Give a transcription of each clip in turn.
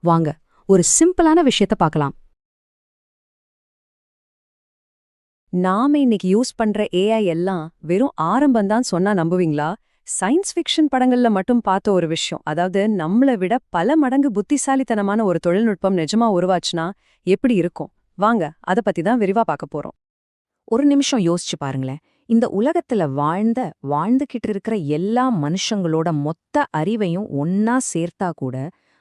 வாங்க ஒரு சிம்பிளான விஷயத்த பார்க்கலாம். நாம இன்னைக்கு யூஸ் பண்ற ஏஐ எல்லாம் வெறும் ஆரம்பம்தான் சொன்னா நம்புவீங்களா? சயின்ஸ் ஃபிக்ஷன் படங்கள்ல மட்டும் பார்த்த ஒரு விஷயம், அதாவது நம்மள விட பல மடங்கு புத்திசாலித்தனமான ஒரு தொழில்நுட்பம் நிஜமா உருவாச்சுனா எப்படி இருக்கும்? வாங்க அத பத்தி தான் விரிவா பார்க்க போறோம். ஒரு நிமிஷம் யோசிச்சு பாருங்களேன். இந்த உலகத்துல வாழ்ந்துகிட்டு இருக்கிற எல்லா மனுஷங்களோட மொத்த அறிவையும் ஒன்னா சேர்த்தா கூட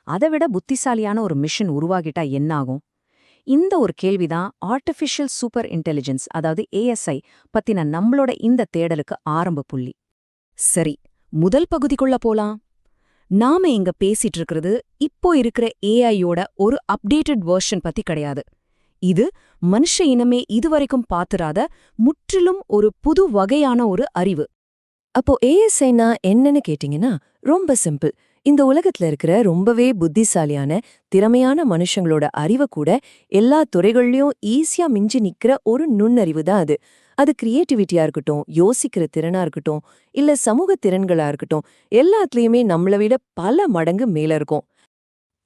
அதை விட புத்திசாலியான ஒரு மிஷின் உருவாகிட்டா என்ன ஆகும்? இந்த ஒரு கேள்விதான் ஆர்டிஃபிஷியல் சூப்பர் இன்டெலிஜென்ஸ், அதாவது ஏஎஸ்ஐ பத்தின நம்மளோட இந்த தேடலுக்கு ஆரம்ப புள்ளி. சரி, முதல் பகுதிக்குள்ள போலாம். நாம இங்க பேசிட்டு இருக்கிறது இப்போ இருக்கிற ஏஐயோட ஒரு அப்டேட்டட் வெர்ஷன் பத்தி கிடையாது. இது மனுஷ இனமே இதுவரைக்கும் பாத்துராத முற்றிலும் ஒரு புது வகையான ஒரு அறிவு. அப்போ ஏஎஸ்ஐனா என்னன்னு கேட்டீங்கன்னா ரொம்ப சிம்பிள். இந்த உலகத்துல இருக்கிற ரொம்பவே புத்திசாலியான திறமையான மனுஷங்களோட அறிவை கூட எல்லா துறைகள்லயும் ஈஸியா மிஞ்சி நிக்கிற ஒரு நுண்ணறிவு தான் அது. அது கிரியேட்டிவிட்டியா இருக்கட்டும், யோசிக்கிற திறனா இருக்கட்டும், இல்ல சமூக திறன்களா இருக்கட்டும், எல்லாத்துலயுமே நம்மள விட பல மடங்கு மேல இருக்கும்.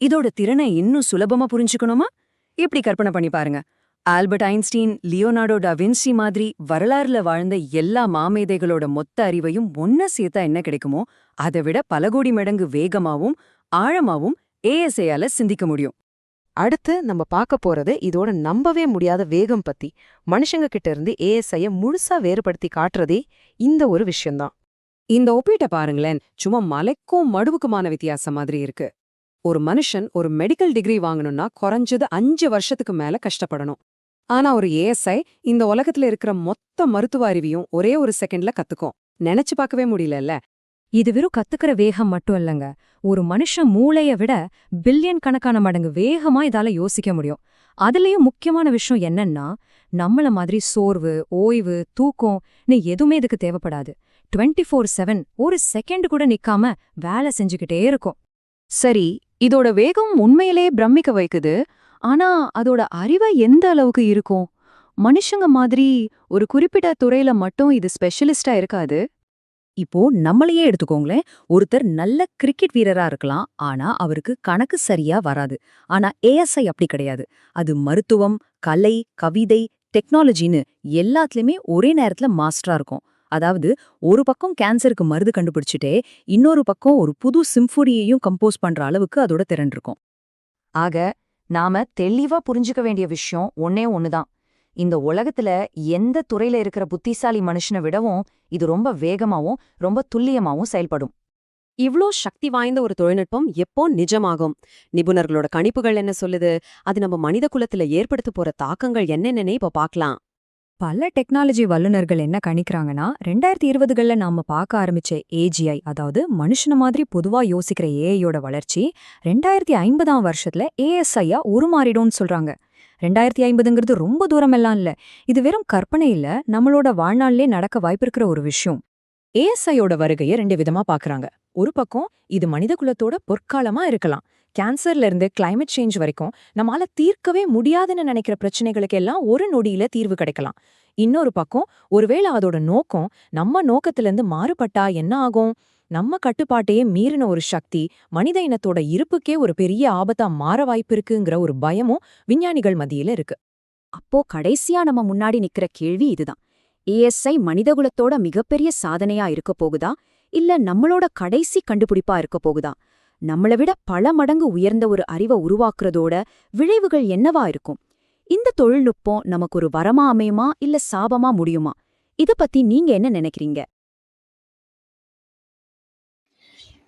இதோட திறனை இன்னும் சுலபமா புரிஞ்சுக்கணுமா? இப்படி கற்பனை பண்ணி பாருங்க. Albert Einstein, Leonardo da Vinci மாதிரி வரலாறுல வாழ்ந்த எல்லா மாமேதைகளோட மொத்த அறிவையும் ஒன்னா சேர்த்தா என்ன கிடைக்குமோ அதை விட பல கோடி மடங்கு வேகமாவும் ஆழமாவும் ஏஎஸ்ஐயால சிந்திக்க முடியும். அடுத்து நம்ம பார்க்க போறது இதோட நம்பவே முடியாத வேகம் பத்தி. மனுஷங்க கிட்ட இருந்து ஏஎஸ்ஐய முழுசா வேறுபடுத்தி காட்டுறதே இந்த ஒரு விஷயம்தான். இந்த ஒப்பீட்டை பாருங்களேன், சும்மா மலைக்கும் மடுவுக்குமான வித்தியாசம் மாதிரி இருக்கு. ஒரு மனுஷன் ஒரு மெடிக்கல் டிகிரி வாங்கணும்னா குறைஞ்சது 5 வருஷத்துக்கு மேல கஷ்டப்படணும். ஆனா ஒரு ஏஎஸ்ஐ இந்த உலகத்துல இருக்கிற மொத்த மருத்துவ அறிவையும் ஒரே ஒரு செகண்ட்ல கத்துக்கும். நினைச்சு பார்க்கவே முடியலல்ல. இது வெறும் கத்துக்கிற வேகம் மட்டும் இல்லங்க, ஒரு மனுஷன் மூளைய விட பில்லியன் கணக்கான மடங்கு வேகமா இதால யோசிக்க முடியும். அதுலயும் முக்கியமான விஷயம் என்னன்னா, நம்மள மாதிரி சோர்வு, ஓய்வு, தூக்கம்னு எதுவுமே இதுக்கு தேவைப்படாது. 24/7 ஒரு செகண்ட் கூட நிக்காம வேலை செஞ்சுக்கிட்டே இருக்கும். சரி, இதோட வேகம் உண்மையிலே பிரமிக்க வைக்குது. ஆனா அதோட அறிவை எந்த அளவுக்கு இருக்கும்? மனுஷங்க மாதிரி ஒரு குறிப்பிட்ட துறையில மட்டும் இது ஸ்பெஷலிஸ்டா இருக்காது. இப்போ நம்மளையே எடுத்துக்கோங்களேன். ஒருத்தர் நல்ல கிரிக்கெட் வீரரா இருக்கலாம், ஆனா அவருக்கு கணக்கு சரியா வராது. ஆனா ஏஎஸ்ஐ அப்படி கிடையாது. அது மருத்துவம், கலை, கவிதை, டெக்னாலஜின்னு எல்லாத்துலயுமே ஒரே நேரத்துல மாஸ்டரா இருக்கும். அதாவது ஒரு பக்கம் கேன்சருக்கு மருந்து கண்டுபிடிச்சிட்டே இன்னொரு பக்கம் ஒரு புது சிம்பொனியையும் கம்போஸ் பண்ற அளவுக்கு அதோட திறன் இருக்கும். ஆக நாம தெளிவா புரிஞ்சுக்க வேண்டிய விஷயம் ஒன்னே ஒண்ணுதான். இந்த உலகத்துல எந்த துறையில இருக்கிற புத்திசாலி மனுஷனை விடவும் இது ரொம்ப வேகமாவும் ரொம்ப துல்லியமாவும் செயல்படும். இவ்ளோ சக்தி வாய்ந்த ஒரு தொழில்நுட்பம் எப்போ நிஜமாகும்? நிபுணர்களோட கணிப்புகள் என்ன சொல்லுது? அது நம்ம மனித குலத்துல ஏற்படுத்த போற தாக்கங்கள் என்னென்னே இப்ப பார்க்கலாம். பல டெக்னாலஜி வல்லுநர்கள் என்ன கணிக்கிறாங்கன்னா, 2020கள்ல நாம பார்க்க ஆரம்பிச்ச ஏஜிஐ, அதாவது மனுஷன மாதிரி பொதுவா யோசிக்கிற ஏஐயோட வளர்ச்சி 2050ஆம் வருஷத்துல ஏஎஸ்ஐயா உருமாறிடும்னு சொல்றாங்க. 2050ங்கிறது ரொம்ப தூரமெல்லாம் இல்ல. இது வெறும் கற்பனை இல்ல, நம்மளோட வாழ்நாளிலே நடக்க வாய்ப்பிருக்கிற ஒரு விஷயம். ஏஎஸ்ஐயோட வருகையை 2 விதமா பாக்குறாங்க. ஒரு பக்கம் இது மனித குலத்தோட பொற்காலமா இருக்கலாம். கேன்சர்ல இருந்து கிளைமேட் சேஞ்ச் வரைக்கும் நம்மால தீர்க்கவே முடியாதுன்னு நினைக்கிற பிரச்சனைகளுக்கு எல்லாம் ஒரு நொடியில தீர்வு கிடைக்கலாம். இன்னொரு பக்கம், ஒருவேளை அதோட நோக்கம் நம்ம நோக்கத்திலிருந்து மாறுபட்டா என்ன ஆகும்? நம்ம கட்டுப்பாட்டையே மீறின ஒரு சக்தி மனித இனத்தோட இருப்புக்கே ஒரு பெரிய ஆபத்தா மாற வாய்ப்பு இருக்குங்கிற ஒரு பயமும் விஞ்ஞானிகள் மத்தியில இருக்கு. அப்போ கடைசியா நம்ம முன்னாடி நிக்கிற கேள்வி இதுதான். ஏஎஸ்ஐ மனிதகுலத்தோட மிகப்பெரிய சாதனையா இருக்க போகுதா, இல்ல நம்மளோட கடைசி கண்டுபிடிப்பா இருக்க போகுதா? நம்மள விட பல மடங்கு உயர்ந்த ஒரு அறிவை உருவாக்குறதோட விளைவுகள் என்னவா இருக்கும்? இந்த தொழில்நுட்பம் நமக்கு ஒரு வரமா அமையுமா, இல்ல சாபமா முடியுமா? இத பத்தி நீங்க என்ன நினைக்கிறீங்க?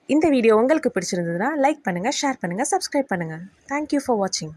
இந்த வீடியோ உங்களுக்கு பிடிச்சிருந்ததுன்னா லைக் பண்ணுங்க, ஷேர் பண்ணுங்க, சப்ஸ்கிரைப் பண்ணுங்க. தேங்க்யூ ஃபார் வாட்சிங்.